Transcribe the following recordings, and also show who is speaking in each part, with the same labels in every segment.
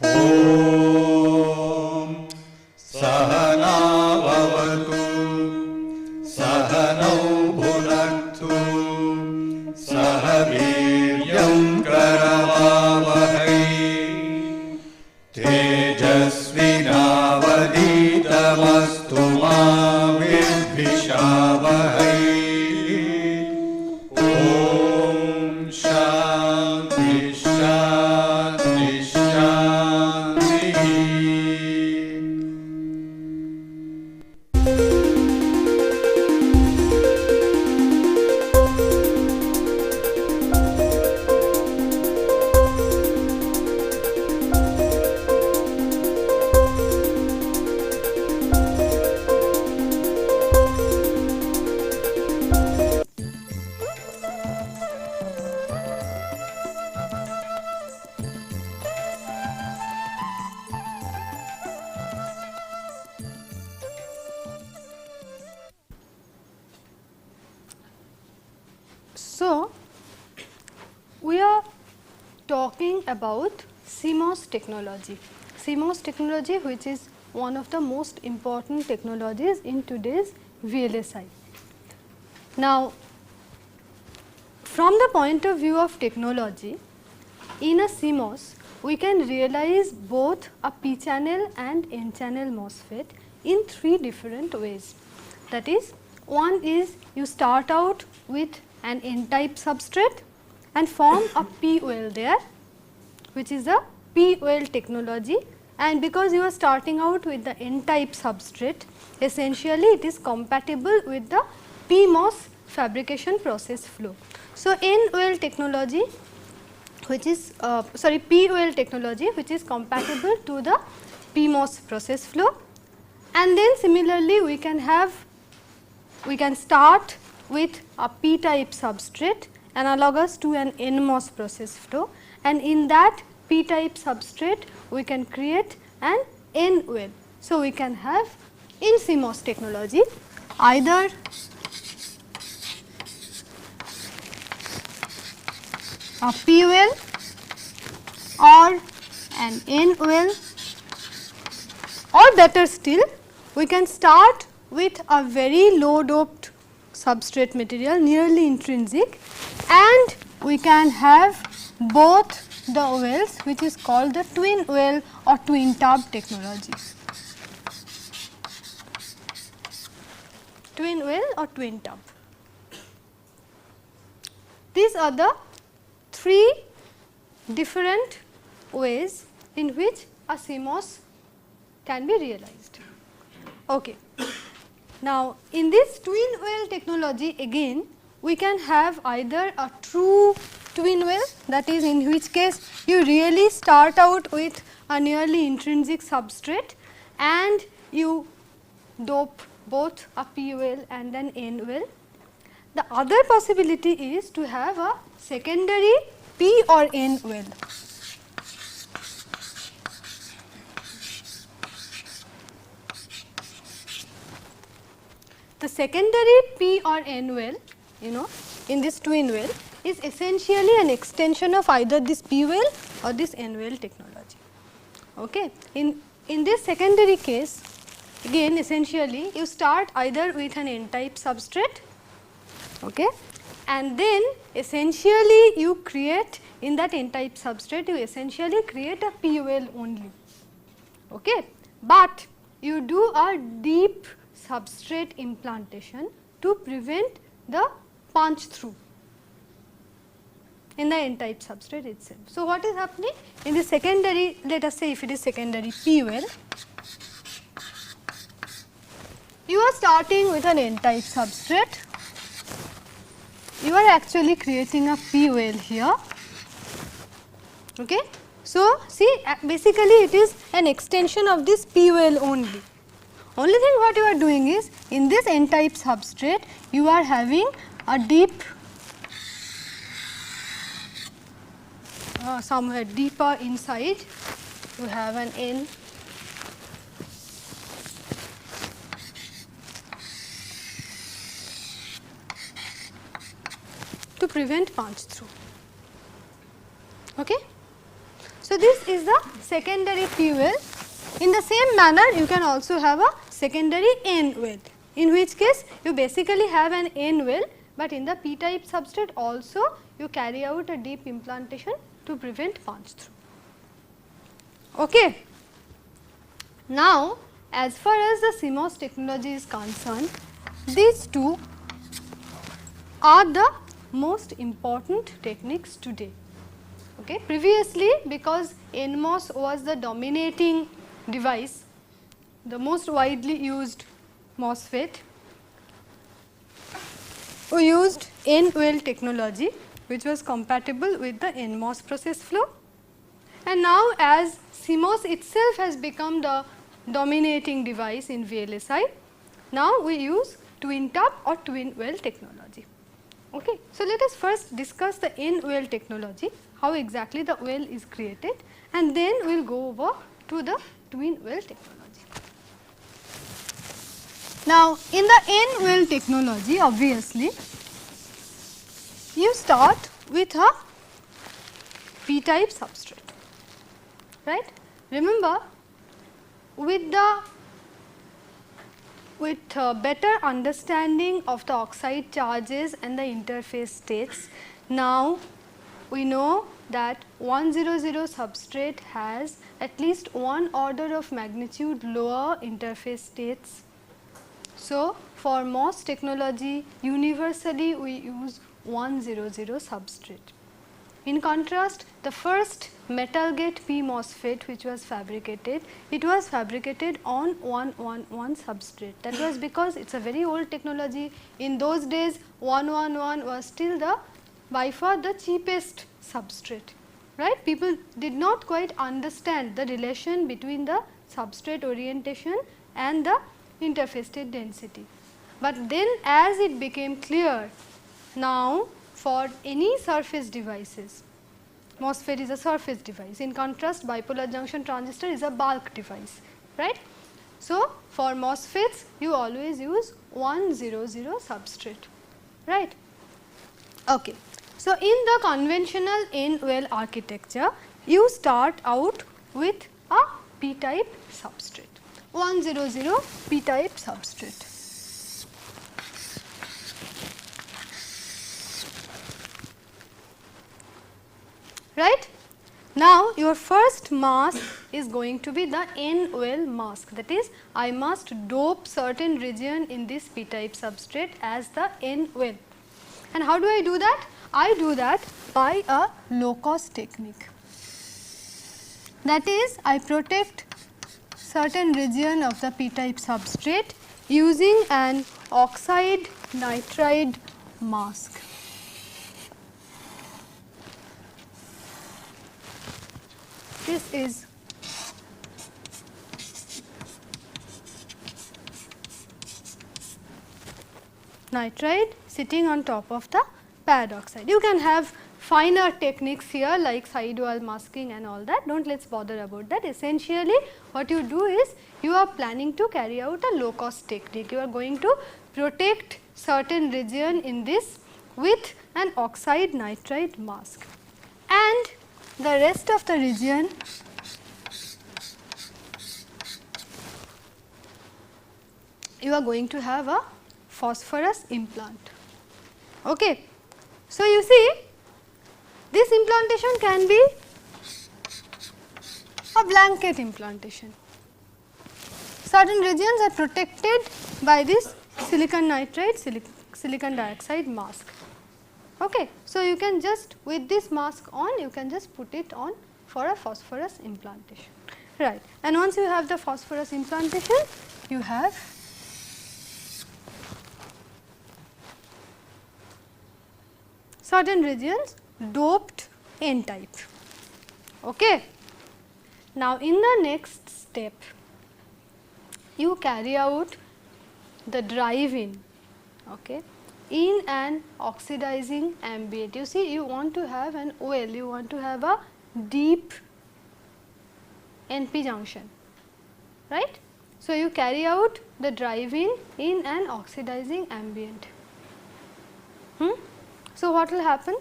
Speaker 1: ॐ सहना भवतु सहनौ भुनक्तु सह वीर्यं करवावहै तेजस्विनावधीतमस्तु मा विद्विषावहै ॐ शान्ति शान्ति शान्तिः।
Speaker 2: So, we are talking about CMOS technology. CMOS technology, which is one of the most important technologies in today's VLSI. Now, from the point of view of technology, in a CMOS, we can realize both a P channel and N channel MOSFET in 3 different ways. That is, one is you start out with an N type substrate and form a P well there, which is a P well technology, and because you are starting out with the N type substrate, essentially it is compatible with the PMOS fabrication process flow. So, N well technology, which is P well technology, which is compatible to the PMOS process flow, and then similarly we can start with a P type substrate analogous to an NMOS process flow, and in that P type substrate we can create an N well. So, we can have in CMOS technology either a P well or an N well, or better still, we can start with a very low doped substrate material, nearly intrinsic, and we can have both the wells, which is called the twin well or twin tub technology. Twin well or twin tub. These are the 3 different ways in which a CMOS can be realized. Okay. Now, in this twin well technology, again we can have either a true twin well, that is, in which case you really start out with a nearly intrinsic substrate and you dope both a P well and an N well. The other possibility is to have a secondary P or N well. The secondary P or N well, in this twin well is essentially an extension of either this P well or this N well technology. Okay. In this secondary case, again essentially you start either with an N type substrate, okay, and then essentially you create in that N type substrate, you essentially create a P well only, okay, but you do a deep substrate implantation to prevent the punch through in the N type substrate itself. So, what is happening in the secondary, let us say if it is secondary P well, you are starting with an N type substrate, you are actually creating a P well here. Okay. So, see basically it is an extension of this P well only. Only thing what you are doing is in this N type substrate you are having a deep somewhere deeper inside you have an N to prevent punch through. Okay. So, this is the secondary P well. In the same manner, you can also have a secondary N well, in which case you basically have an N well, but in the P type substrate also you carry out a deep implantation to prevent punch through. Okay. Now, as far as the CMOS technology is concerned, these two are the most important techniques today. Okay. Previously, because NMOS was the dominating device, the most widely used MOSFET, we used N-well technology, which was compatible with the NMOS process flow. And now, as CMOS itself has become the dominating device in VLSI, now we use twin tap or twin well technology. Okay. So, let us first discuss the N-well technology, how exactly the well is created, and then we will go over to the twin well technology. Now, in the N-well technology, obviously, you start with a p-type substrate, right. Remember, with better understanding of the oxide charges and the interface states, now we know that 100 substrate has at least one order of magnitude lower interface states. So, for MOS technology, universally we use 100 substrate. In contrast, the first metal gate P MOSFET which was fabricated, it was fabricated on 111 substrate. That was because it is a very old technology. In those days, 111 was still the by far the cheapest substrate, right. People did not quite understand the relation between the substrate orientation and the interface state density. But then as it became clear, now for any surface devices, MOSFET is a surface device, in contrast bipolar junction transistor is a bulk device, right. So, for MOSFETs you always use 100 substrate, right. Okay. So, in the conventional N-well architecture, you start out with a p-type substrate, 100 p-type substrate. Right. Now, your first mask is going to be the N-well mask, that is I must dope certain region in this p-type substrate as the N-well. And how do I do that? I do that by a low cost technique, that is I protect certain region of the p-type substrate using an oxide nitride mask. This is nitride sitting on top of the pad oxide. You can have finer techniques here like sidewall masking and all that, do not let us bother about that. Essentially what you do is you are planning to carry out a low cost technique. You are going to protect certain region in this with an oxide nitride mask, and the rest of the region you are going to have a phosphorus implant. Okay. So, you see this implantation can be a blanket implantation. Certain regions are protected by this silicon nitride, silicon dioxide mask. Okay. So, you can just with this mask on, you can just put it on for a phosphorus implantation, right. And once you have the phosphorus implantation, you have certain regions doped N type. Okay. Now, in the next step, you carry out the drive in, okay, in an oxidizing ambient. You see, you want to have an well, you want to have a deep NP junction, right. So, you carry out the drive in an oxidizing ambient. So, what will happen?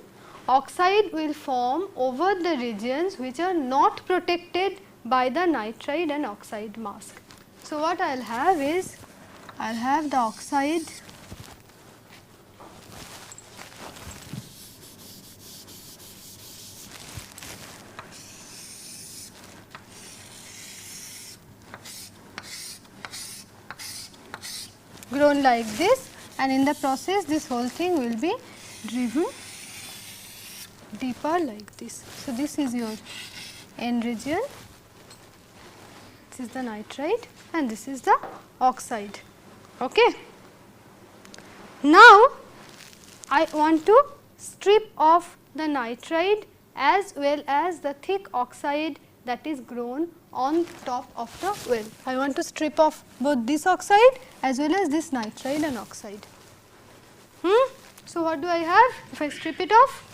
Speaker 2: oxide will form over the regions which are not protected by the nitride and oxide mask. So, what I will have is, I will have the oxide grown like this, and in the process this whole thing will be driven deeper like this. So, this is your N region, this is the nitride and this is the oxide. Okay. Now, I want to strip off the nitride as well as the thick oxide that is grown on top of the well. I want to strip off both this oxide as well as this nitride and oxide. So, what do I have if I strip it off?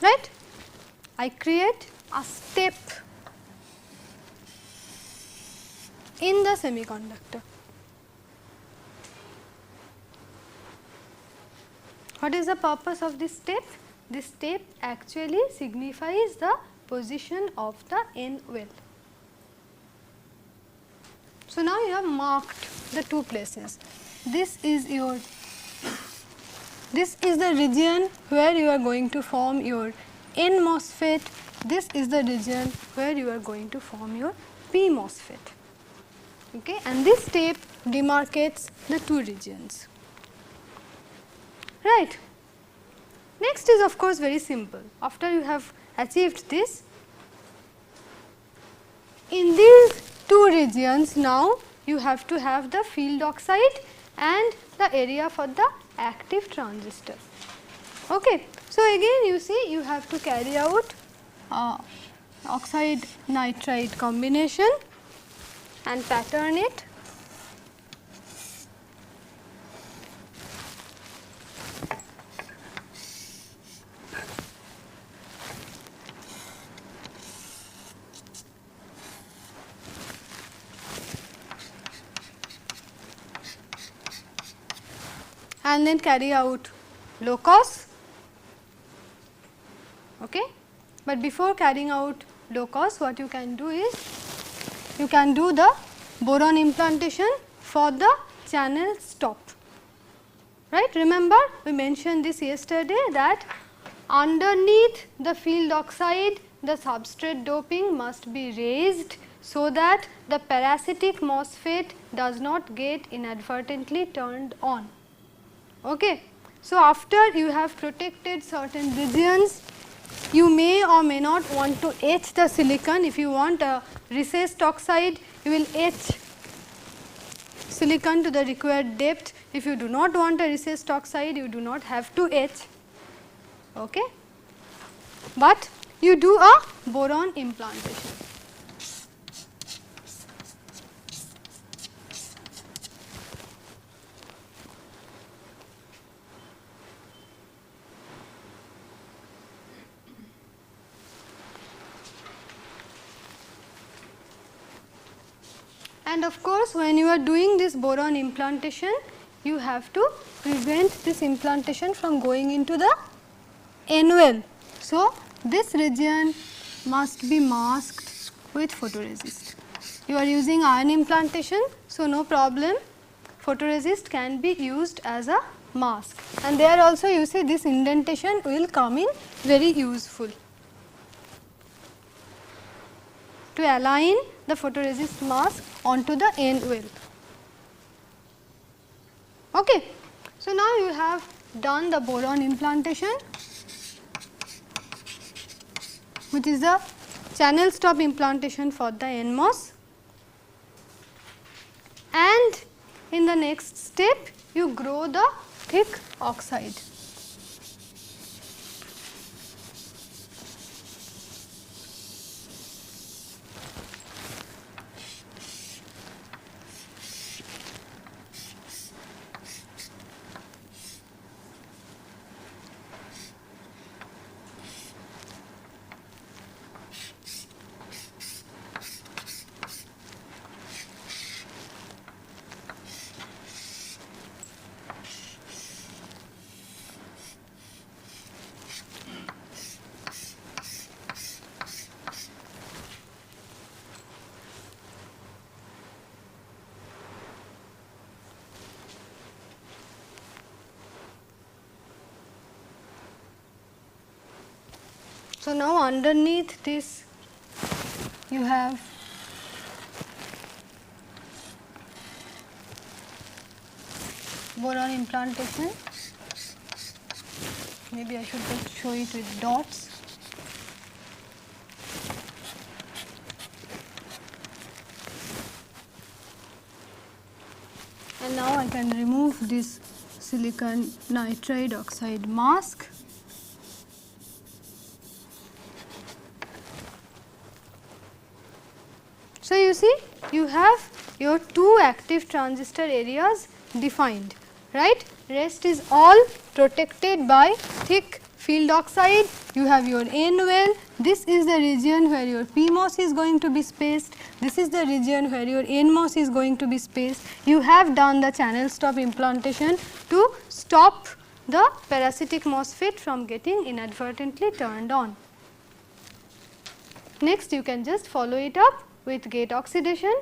Speaker 2: Right? I create a step in the semiconductor. What is the purpose of this step? This step actually signifies the position of the N well. So, now you have marked the two places. This is the region where you are going to form your N MOSFET, this is the region where you are going to form your P MOSFET. Okay, and this step demarcates the two regions. Right. Next is of course very simple. After you have achieved this, in these two regions now you have to have the field oxide and the area for the active transistor. Okay. So, again you see you have to carry out oxide nitride combination and pattern it. And then carry out low cost. Okay. But before carrying out low cost, what you can do is, you can do the boron implantation for the channel stop. Right. Remember we mentioned this yesterday that underneath the field oxide the substrate doping must be raised so that the parasitic MOSFET does not get inadvertently turned on. Okay. So, after you have protected certain regions, you may or may not want to etch the silicon. If you want a recessed oxide, you will etch silicon to the required depth. If you do not want a recessed oxide, you do not have to etch. Okay. But you do a boron implantation. And of course, when you are doing this boron implantation, you have to prevent this implantation from going into the N well. So, this region must be masked with photoresist. You are using ion implantation, so no problem, photoresist can be used as a mask, and there also you see this indentation will come in very useful to align the photoresist mask onto the N well. Okay. So, now you have done the boron implantation, which is the channel stop implantation for the NMOS, and in the next step you grow the thick oxide. So, now underneath this you have boron implantation. Maybe I should just show it with dots. And now I can remove this silicon nitride oxide mask. So, you see you have your two active transistor areas defined, right. Rest is all protected by thick field oxide. You have your N well, this is the region where your PMOS is going to be spaced, this is the region where your NMOS is going to be spaced. You have done the channel stop implantation to stop the parasitic MOSFET from getting inadvertently turned on. Next you can just follow it up with gate oxidation,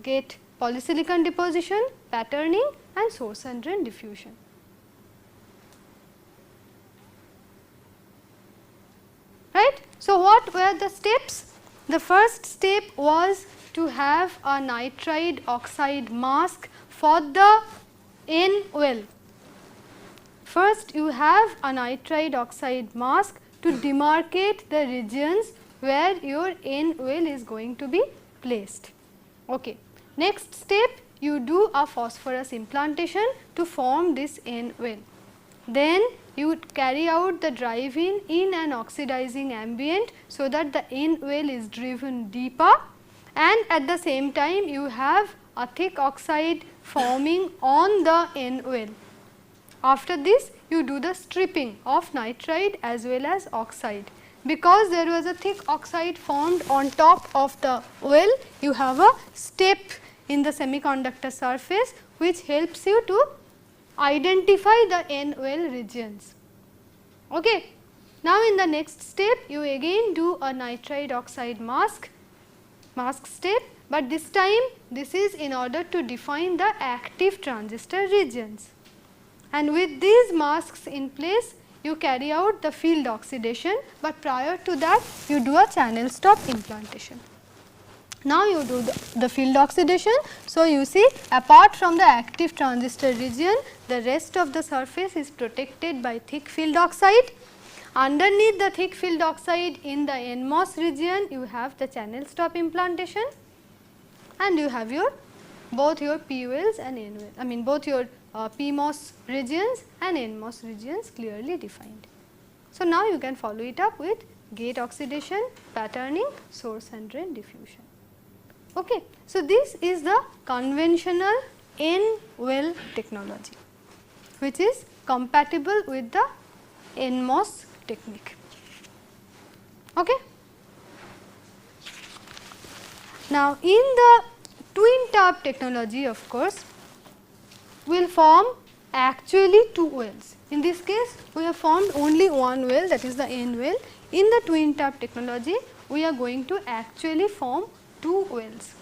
Speaker 2: gate polysilicon deposition, patterning and source and drain diffusion. Right. So, what were the steps? The first step was to have a nitride oxide mask for the N well. First you have a nitride oxide mask to demarcate the regions where your N well is going to be placed. Okay. Next step, you do a phosphorus implantation to form this N well. Then you carry out the drive in an oxidizing ambient, so that the N well is driven deeper, and at the same time you have a thick oxide forming on the N well. After this you do the stripping of nitride as well as oxide. Because there was a thick oxide formed on top of the well, you have a step in the semiconductor surface which helps you to identify the N well regions. Okay. Now, in the next step you again do a nitride oxide mask step, but this time this is in order to define the active transistor regions, and with these masks in place you carry out the field oxidation, but prior to that you do a channel stop implantation. Now, you do the field oxidation. So, you see apart from the active transistor region, the rest of the surface is protected by thick field oxide. Underneath the thick field oxide in the NMOS region, you have the channel stop implantation, and you have your both your P wells and N wells, I mean both your PMOS regions and NMOS regions clearly defined. So, now you can follow it up with gate oxidation, patterning, source and drain diffusion. Okay. So, this is the conventional N well technology, which is compatible with the NMOS technique. Okay. Now, in the twin tap technology, of course, will form actually two wells. In this case, we have formed only one well, that is the N well. In the twin tap technology, we are going to actually form two wells.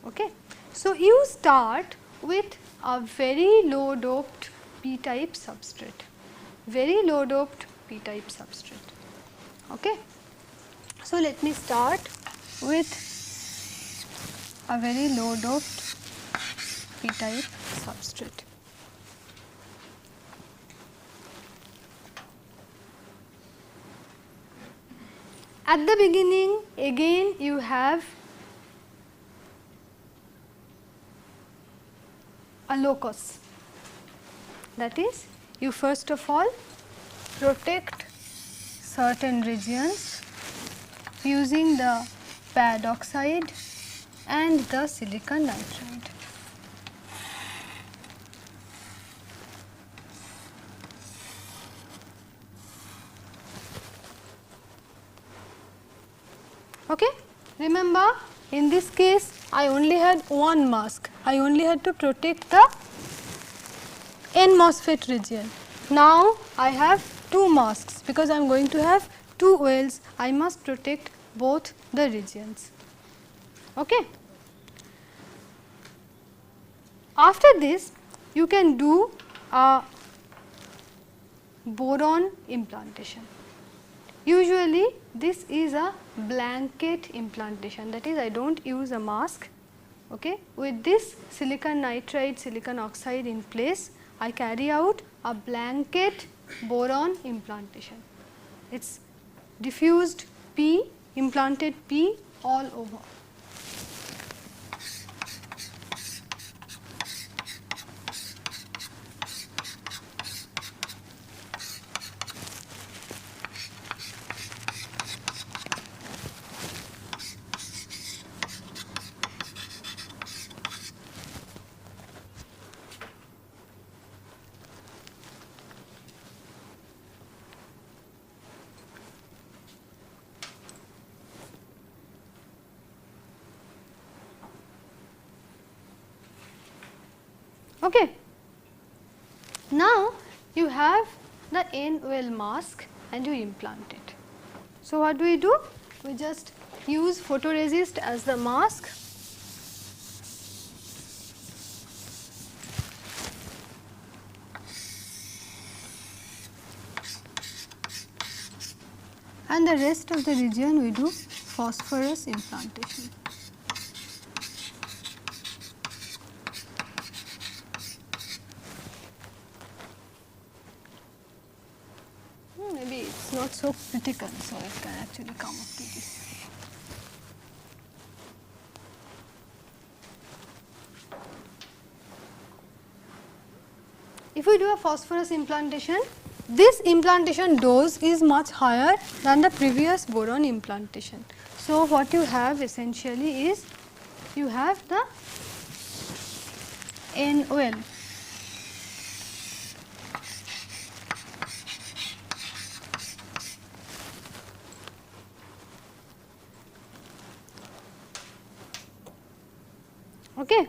Speaker 2: Okay. So, you start with a very low doped p type substrate, very low doped p type substrate. Okay. So, let me start with a very low doped p type substrate. At the beginning, again you have a locus, that is, you first of all protect certain regions using the pad oxide and the silicon nitride. Okay. Remember, in this case I only had one mask, I only had to protect the N MOSFET region. Now, I have two masks, because I am going to have two wells, I must protect both the regions. Okay. After this, you can do a boron implantation. Usually this is a blanket implantation, that is I do not use a mask. Okay. With this silicon nitride, silicon oxide in place, I carry out a blanket boron implantation. It is diffused P, implanted P all over. Okay. Now, you have the N-well mask and you implant it. So, what do? We just use photoresist as the mask. And the rest of the region we do phosphorus implantation. Maybe it is not so critical, so it can actually come up to this. If we do a phosphorus implantation, this implantation dose is much higher than the previous boron implantation. So, what you have essentially is you have the N-well. Okay.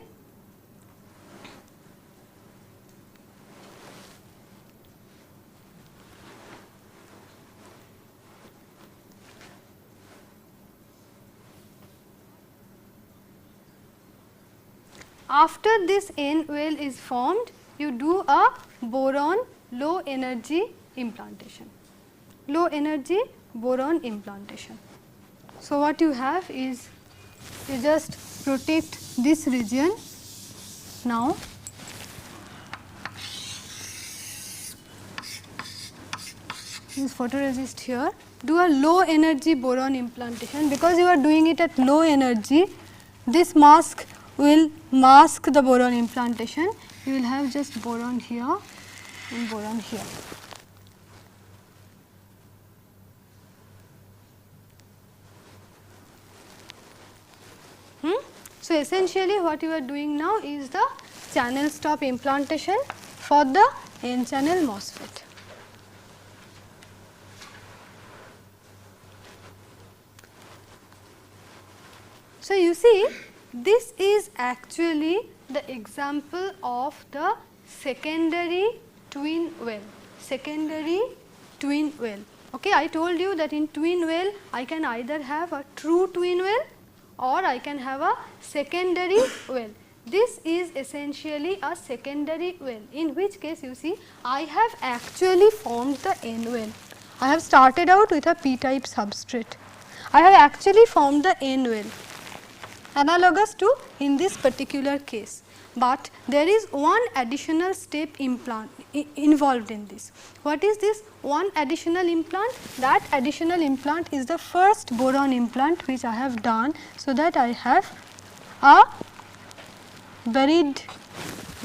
Speaker 2: After this N-well is formed, you do a boron low energy implantation, low energy boron implantation. So, what you have is you just protect this region now. Use photoresist here, do a low energy boron implantation. Because you are doing it at low energy, this mask will mask the boron implantation. You will have just boron here and boron here. So, essentially what you are doing now is the channel stop implantation for the N channel MOSFET. So, you see this is actually the example of the secondary twin well, secondary twin well. Okay, I told you that in twin well I can either have a true twin well or I can have a secondary well. This is essentially a secondary well, in which case you see I have actually formed the N well. I have started out with a p-type substrate. I have actually formed the N well, analogous to in this particular case, but there is one additional step involved in this. What is this one additional implant? That additional implant is the first boron implant which I have done, so that I have a buried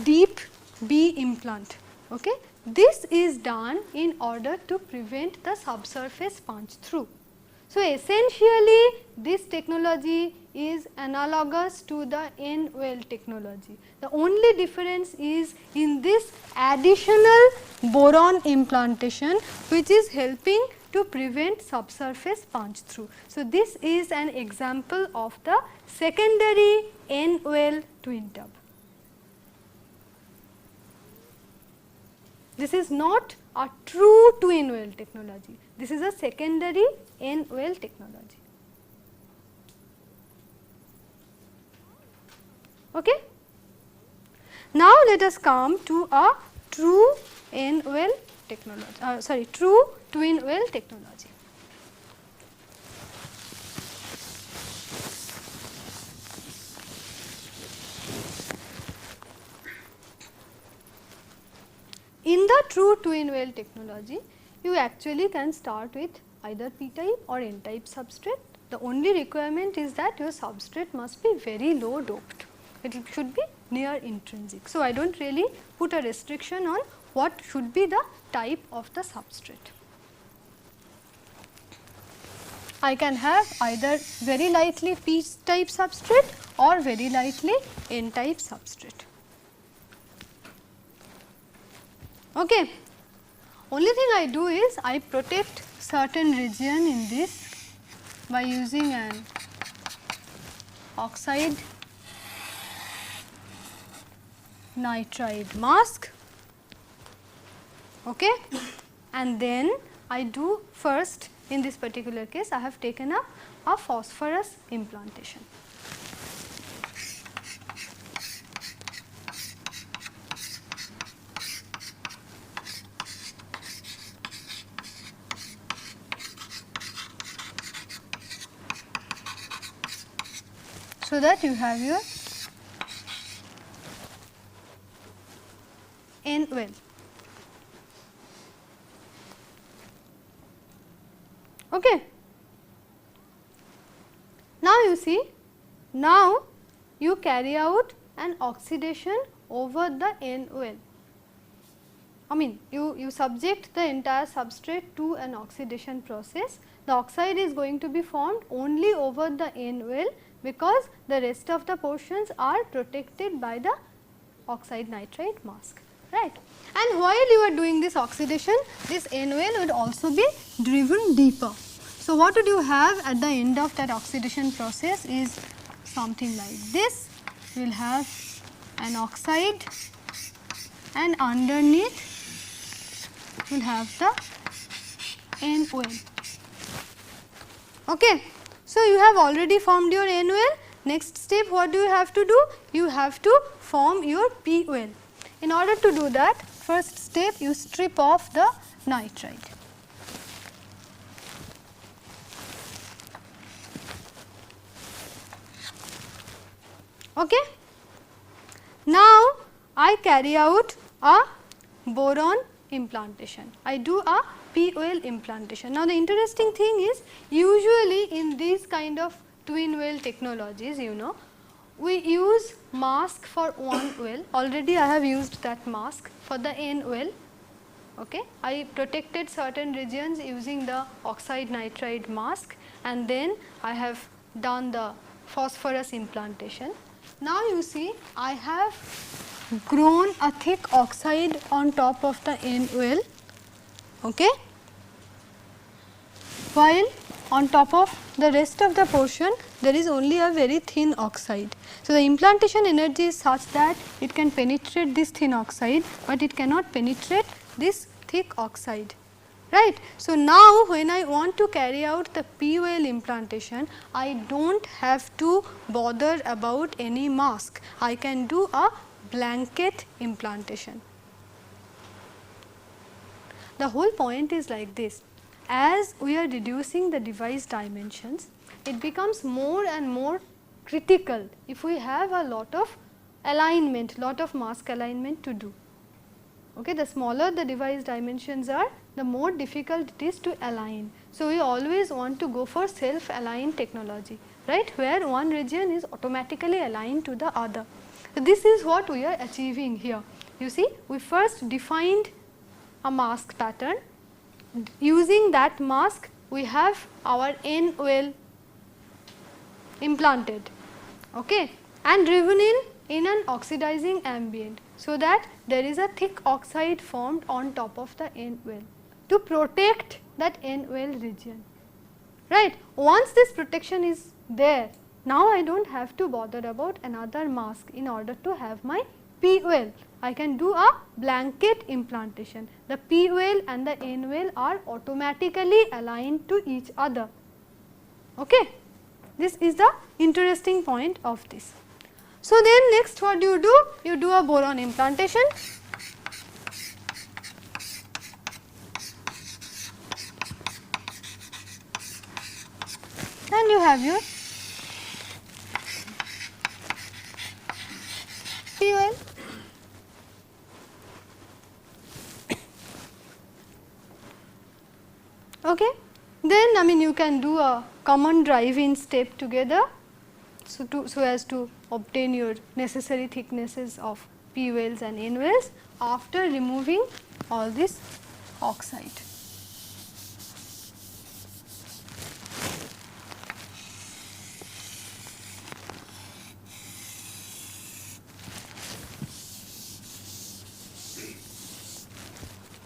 Speaker 2: deep B implant. Okay. This is done in order to prevent the subsurface punch through. So, essentially this technology is analogous to the N-well technology. The only difference is in this additional boron implantation, which is helping to prevent subsurface punch through. So, this is an example of the secondary N-well twin tub. This is not a true twin well technology. This is a secondary N-well technology. Okay. Now, let us come to a true N-well technology, true twin well technology. true twin well technology, you actually can start with either p type or n type substrate. The only requirement is that your substrate must be very low doped, it should be near intrinsic. So, I do not really put a restriction on what should be the type of the substrate. I can have either very lightly p type substrate or very lightly n type substrate. Okay. Only thing I do is I protect certain region in this by using an oxide nitride mask, okay. And then I do first, in this particular case I have taken up a phosphorus implantation. So that you have your N well. Okay. Now you see, now you carry out an oxidation over the N well. I mean you subject the entire substrate to an oxidation process. The oxide is going to be formed only over the N well, because the rest of the portions are protected by the oxide nitride mask, right. And while you are doing this oxidation, this N well would also be driven deeper. So, what would you have at the end of that oxidation process is something like this. You will have an oxide and underneath you will have the N well. Okay. So, you have already formed your N well. Next step, what do you have to do? You have to form your P well. In order to do that, first step you strip off the nitride. Okay. Now, I carry out a boron implantation. I do a P-well implantation. Now, the interesting thing is, usually in these kind of twin well technologies, you know, we use mask for one well. Already I have used that mask for the N well. Okay. I protected certain regions using the oxide nitride mask, and then I have done the phosphorus implantation. Now, you see I have grown a thick oxide on top of the N well, okay, while on top of the rest of the portion there is only a very thin oxide. So, the implantation energy is such that it can penetrate this thin oxide, but it cannot penetrate this thick oxide, right. So, now when I want to carry out the P-well implantation, I do not have to bother about any mask. I can do a blanket implantation. The whole point is like this: as we are reducing the device dimensions, it becomes more and more critical if we have a lot of alignment, lot of mask alignment to do. Okay, the smaller the device dimensions are, the more difficult it is to align. So, we always want to go for self aligned technology, right, where one region is automatically aligned to the other. So, this is what we are achieving here. You see, we first defined a mask pattern. Using that mask, we have our N well implanted, okay, and driven in an oxidizing ambient, so that there is a thick oxide formed on top of the N well to protect that N well region, right. Once this protection is there, now I do not have to bother about another mask in order to have my P well. I can do a blanket implantation. The P well and the N well are automatically aligned to each other. Okay. This is the interesting point of this. So, then next what do? You do a boron implantation. And you have your P well. I mean you can do a common drive-in step together, so as to obtain your necessary thicknesses of P wells and N wells after removing all this oxide.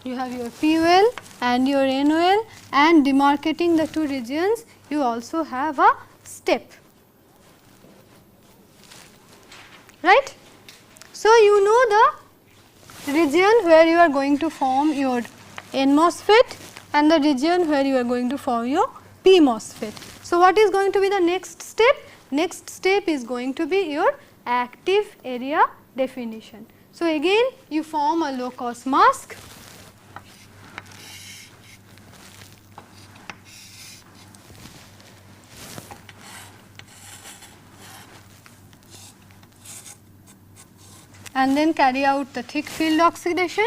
Speaker 2: You have your P well and your N well, and demarcating the two regions you also have a step, right. So, you know the region where you are going to form your N MOSFET and the region where you are going to form your P MOSFET. So, what is going to be the next step? Next step is going to be your active area definition. So, again you form a low cost mask. And then carry out the thick field oxidation.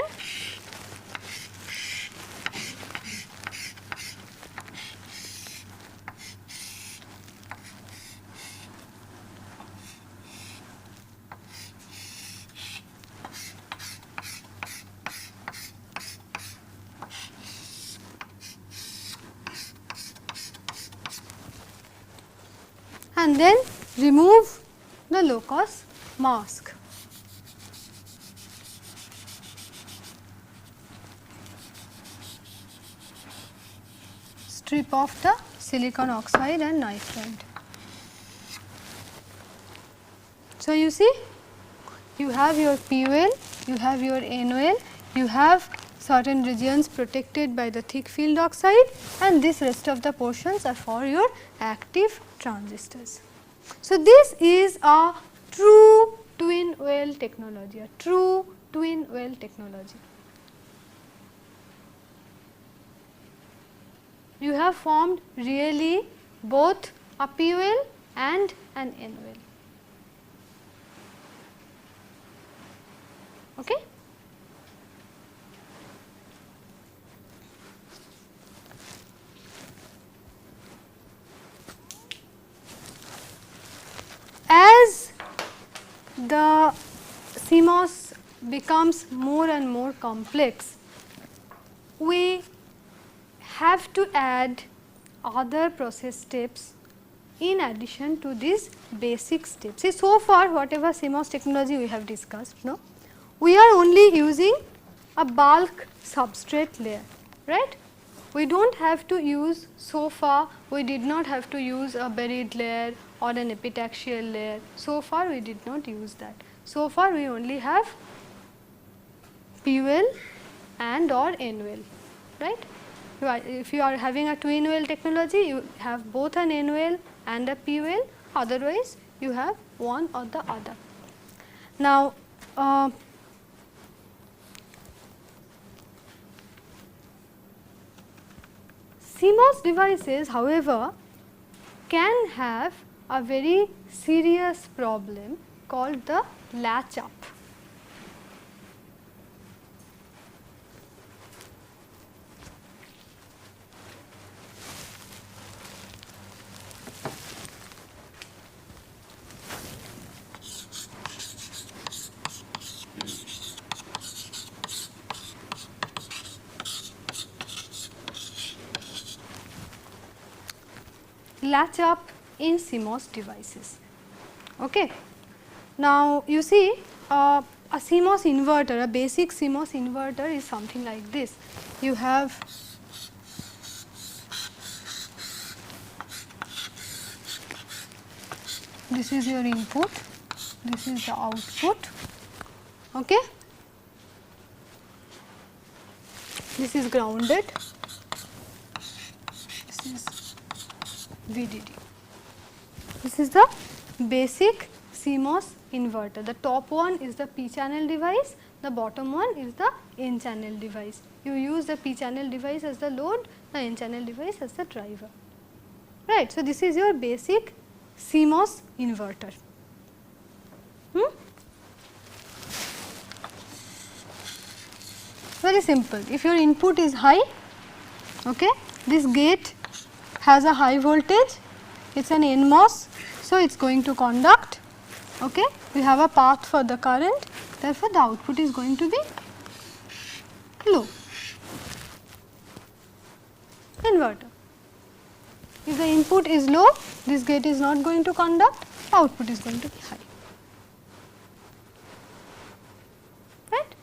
Speaker 2: And then remove the low cost mask. Strip off the silicon oxide and nitride. So, you see you have your P well, you have your N well, you have certain regions protected by the thick field oxide, and this rest of the portions are for your active transistors. So, this is a true twin well technology, a true twin well technology. You have formed really both a P well and an N well. Okay? As the CMOS becomes more and more complex, we have to add other process steps in addition to these basic steps. See, so far whatever CMOS technology we have discussed, no, we are only using a bulk substrate layer, right. We do not have to use, so far we did not have to use a buried layer or an epitaxial layer, so far we did not use that. So far we only have P well and or N well, right. If you are having a twin well technology, you have both an N well and a P well, otherwise you have one or the other. Now, CMOS devices, however, can have a very serious problem called the latch up. Latch up in CMOS devices. Okay. Now, you see a CMOS inverter, a basic CMOS inverter is something like this. You have this is your input, this is the output. Okay. This is grounded, this is VDD. This is the basic CMOS inverter. The top one is the P channel device, the bottom one is the N channel device. You use the P channel device as the load, the N channel device as the driver, right. So, this is your basic CMOS inverter. Very simple. If your input is high, okay, this gate has a high voltage, it is an NMOS, so it is going to conduct. Okay. We have a path for the current, therefore, the output is going to be low. Inverter. If the input is low, this gate is not going to conduct, output is going to be high. Right?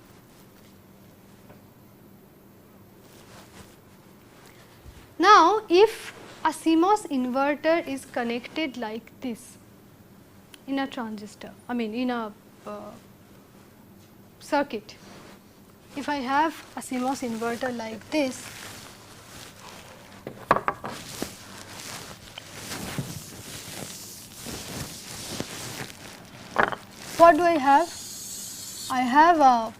Speaker 2: Now, if a CMOS inverter is connected like this in a transistor, I mean in a circuit, if I have a CMOS inverter like this, what do I have? I have a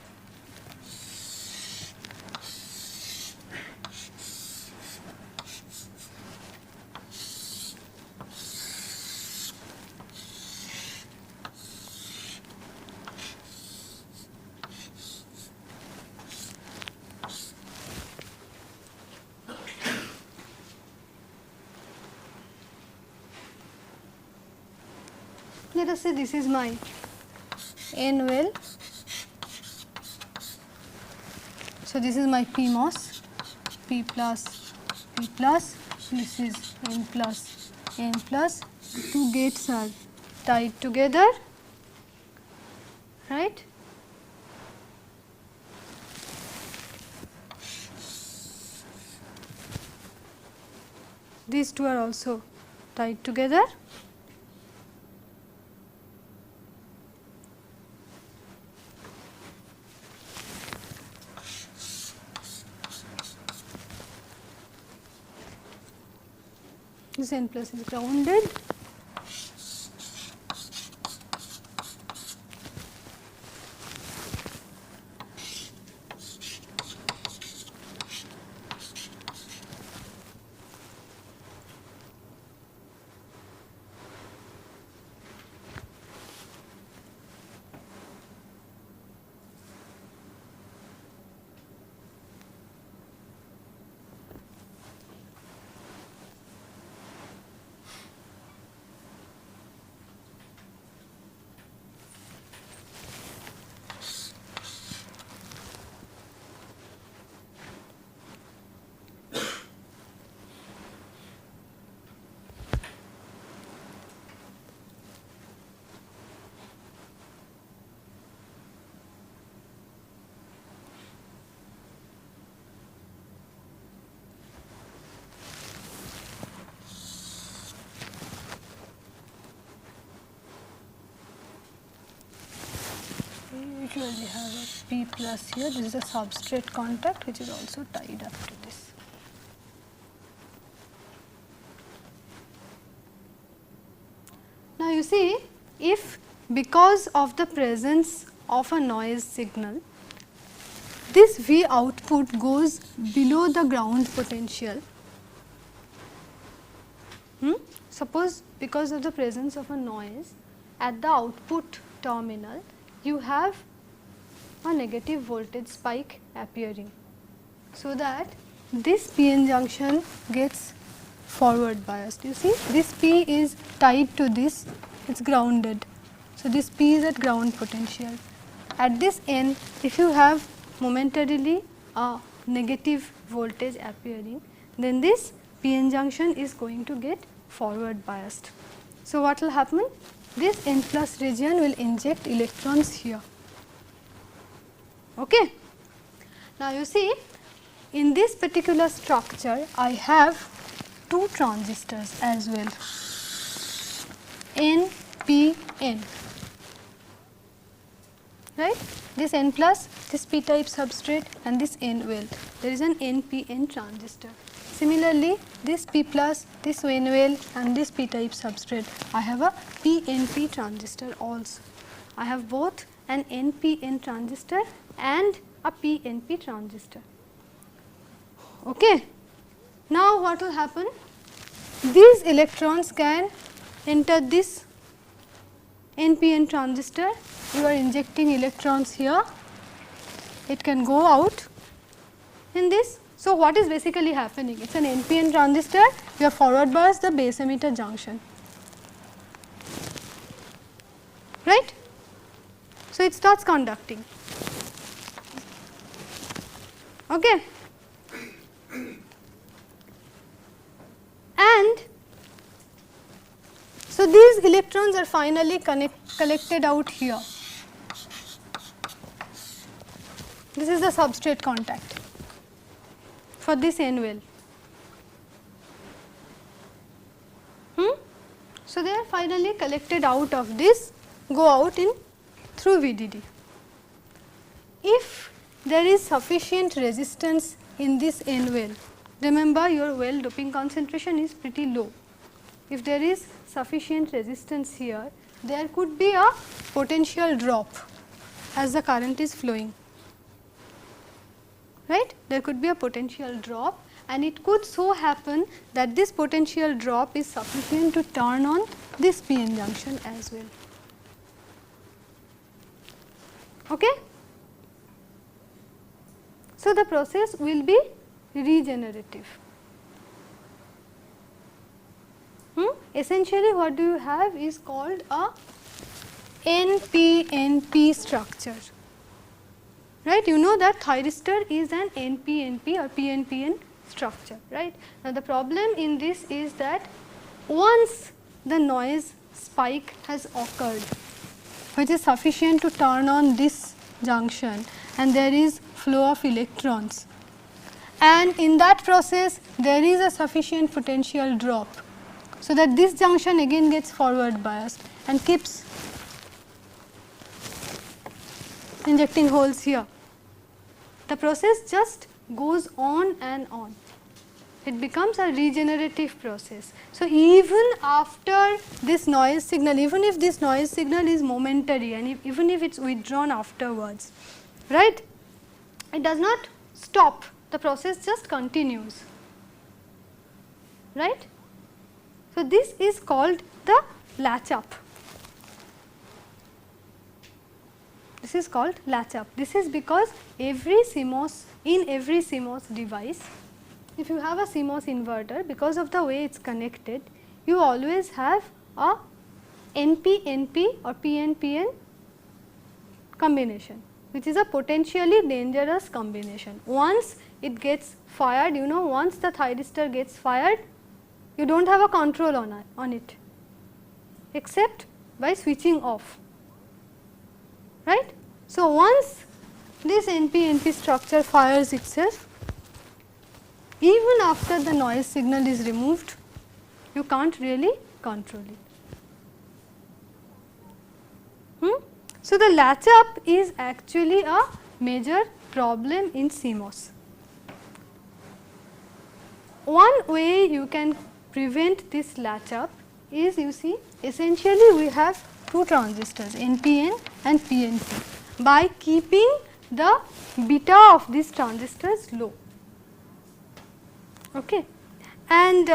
Speaker 2: let us say this is my N well. So, this is my PMOS, P plus, this is N plus, two gates are tied together, right. These two are also tied together. This N plus is grounded. We usually have a P plus here, this is a substrate contact which is also tied up to this. Now, you see, if because of the presence of a noise signal, this V output goes below the ground potential. Suppose because of the presence of a noise at the output terminal, you have a negative voltage spike appearing, so that this PN junction gets forward biased. You see, this P is tied to this, it is grounded. So, this P is at ground potential. At this N, if you have momentarily a negative voltage appearing, then this PN junction is going to get forward biased. So, what will happen? This N plus region will inject electrons here. Okay. Now, you see, in this particular structure, I have two transistors as well, N, P, N, right. This N plus, this P type substrate and this N well, there is an NPN transistor. Similarly, this P plus, this N well and this P type substrate, I have a PNP transistor also. I have both an NPN transistor and a PNP transistor. Okay. Now, what will happen? These electrons can enter this NPN transistor, you are injecting electrons here, it can go out in this. So, what is basically happening? It is an NPN transistor you have forward bias the base emitter junction, right. So, it starts conducting. Okay. And so, these electrons are finally collected out here. This is the substrate contact for this N well. So, they are finally collected out of this, go out in through VDD. If there is sufficient resistance in this N well, remember your well doping concentration is pretty low. If there is sufficient resistance here, there could be a potential drop as the current is flowing, right. There could be a potential drop, and it could so happen that this potential drop is sufficient to turn on this PN junction as well. Okay. So, the process will be regenerative. Essentially what do you have is called a NP-NP structure, right. You know that thyristor is an NP-NP or PN-PN structure, right. Now, the problem in this is that once the noise spike has occurred, which is sufficient to turn on this junction, and there is flow of electrons, and in that process there is a sufficient potential drop. So, that this junction again gets forward biased and keeps injecting holes here. The process just goes on and on. It becomes a regenerative process. So, even after this noise signal, even if this noise signal is momentary and even if it is withdrawn afterwards, right, it does not stop, the process just continues, right. So, this is called the latch up. This is called latch up. This is because every CMOS, in every CMOS device, if you have a CMOS inverter, because of the way it is connected, you always have a NP-NP or PN-PN combination, which is a potentially dangerous combination. Once it gets fired, you know, once the thyristor gets fired, you do not have a control on it, except by switching off, right. So, once this NP-NP structure fires itself, even after the noise signal is removed, you can't really control it. So, the latch up is actually a major problem in CMOS. One way you can prevent this latch up is, you see, essentially we have two transistors, NPN and PNP, by keeping the beta of these transistors low. Okay. And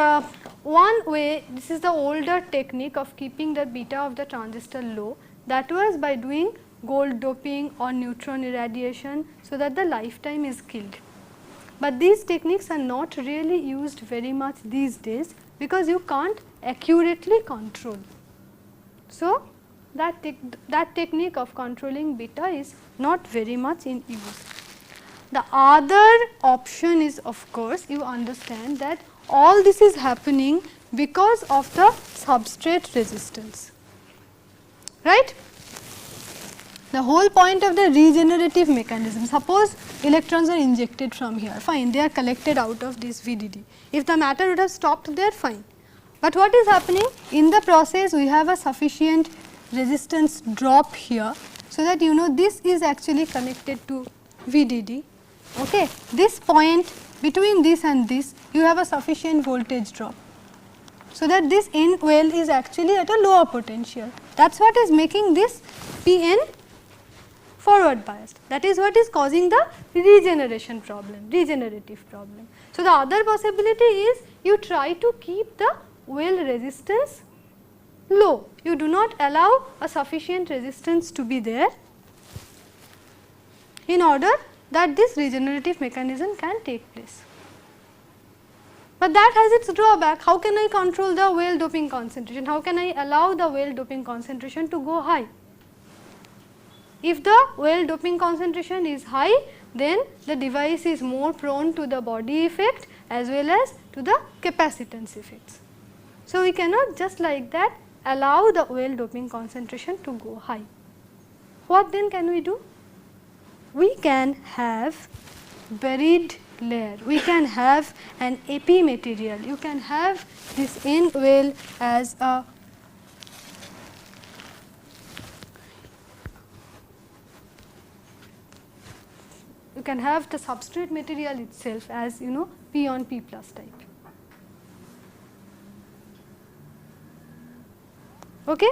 Speaker 2: one way, this is the older technique of keeping the beta of the transistor low, that was by doing gold doping or neutron irradiation, so that the lifetime is killed. But these techniques are not really used very much these days, because you can't accurately control. So, that technique of controlling beta is not very much in use. The other option is, of course, you understand that all this is happening because of the substrate resistance, right. The whole point of the regenerative mechanism, suppose electrons are injected from here, fine, they are collected out of this VDD. If the matter would have stopped there, fine. But what is happening? In the process, we have a sufficient resistance drop here, so that you know this is actually connected to VDD. Okay. This point between this and this, you have a sufficient voltage drop, so that this N well is actually at a lower potential. That is what is making this PN forward biased. That is what is causing the regeneration problem, regenerative problem. So, the other possibility is you try to keep the well resistance low. You do not allow a sufficient resistance to be there in order that this regenerative mechanism can take place. But that has its drawback. How can I control the well doping concentration? How can I allow the well doping concentration to go high? If the well doping concentration is high, then the device is more prone to the body effect as well as to the capacitance effects. So, we cannot just like that allow the well doping concentration to go high. What then can we do? We can have buried layer, we can have an epi material, you can have this N well as a you can have the substrate material itself as P on P plus type. Okay?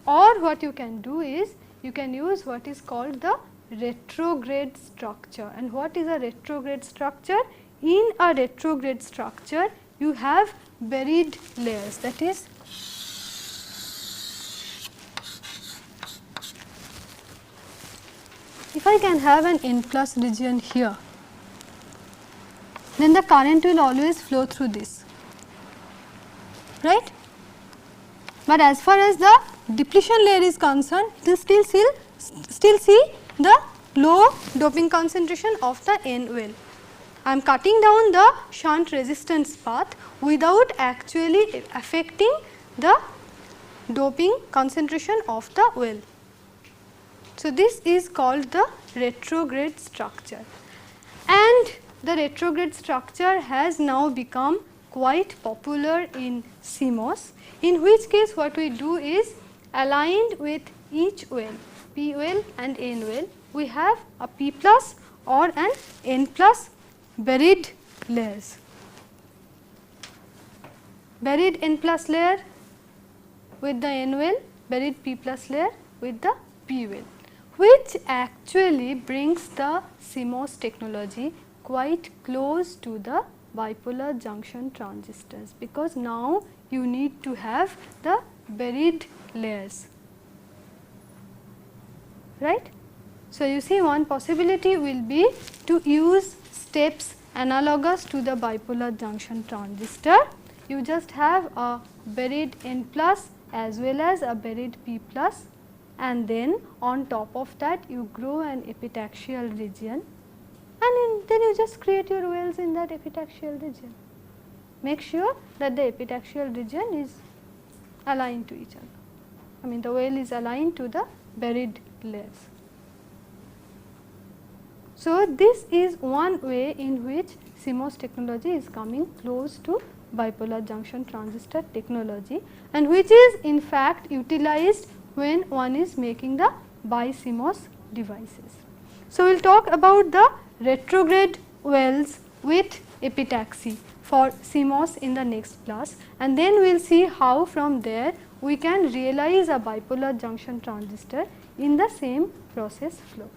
Speaker 2: Or what you can do is you can use what is called the retrograde structure. And what is a retrograde structure? In a retrograde structure you have buried layers, that is if I can have an N plus region here, then the current will always flow through this, right. But as far as the depletion layer is concerned, you still see the low doping concentration of the N well. I am cutting down the shunt resistance path without actually affecting the doping concentration of the well. So, this is called the retrograde structure, and the retrograde structure has now become quite popular in CMOS, in which case what we do is aligned with each well, P well and N well, we have a P plus or an N plus buried layers. Buried N plus layer with the N well, buried P plus layer with the P well, which actually brings the CMOS technology quite close to the bipolar junction transistors, because now you need to have the buried layers, right. So, you see one possibility will be to use steps analogous to the bipolar junction transistor. You just have a buried N plus as well as a buried P plus, and then on top of that you grow an epitaxial region, and then you just create your wells in that epitaxial region. Make sure that the epitaxial region is aligned to each other. I mean the well is aligned to the buried layers. So, this is one way in which CMOS technology is coming close to bipolar junction transistor technology, and which is in fact utilized when one is making the bi-CMOS devices. So, we will talk about the retrograde wells with epitaxy for CMOS in the next class, and then we will see how from there we can realize a bipolar junction transistor in the same process flow.